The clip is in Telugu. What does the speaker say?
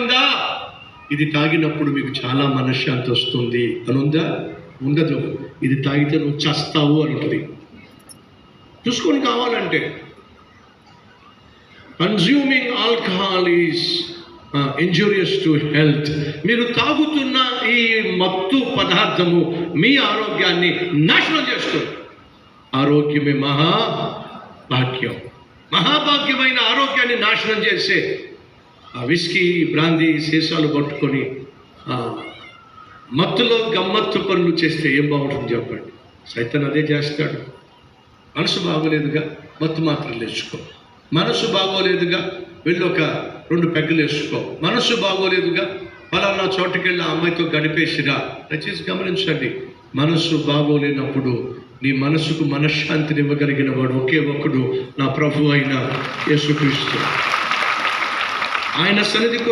ఉందా? ఇది తాగినప్పుడు మీకు చాలా మనశ్శాంతి వస్తుంది అని ఉందా? ఉండదు. ఇది తాగితే నువ్వు చస్తావు అని ఉంటుంది. చూసుకొని కావాలంటే. Consuming alcohol is injurious to health. మీరు తాగుతున్న ఈ మత్తు పదార్థము మీ ఆరోగ్యాన్ని నాశనం చేస్తుంది. ఆరోగ్యమే మహాభాగ్యం. మహాభాగ్యమైన ఆరోగ్యాన్ని నాశనం చేసే ఆ విస్కీ, బ్రాందీ సీసాలు పట్టుకొని మత్తులో గమ్మత్తు పనులు చేస్తే ఏం బాగుంటుంది చెప్పండి? సైతాన్ అదే చేస్తాడు. మనసు బాగోలేదుగా మత్తు మాత్రలు వేసుకో. మనసు బాగోలేదుగా వెళ్ళి ఒక 2 పెగ్గలు వేసుకో. మనసు బాగోలేదుగా ఫలానా చోటుకెళ్ళి ఆ అమ్మాయితో గడిపేసిరా. దయచేసి గమనించండి, మనసు బాగోలేనప్పుడు నీ మనసుకు మనశ్శాంతిని ఇవ్వగలిగిన వాడు ఒకే ఒక్కడు, నా ప్రభు అయిన యేసుక్రీస్తు. ఆయన సన్నిధికి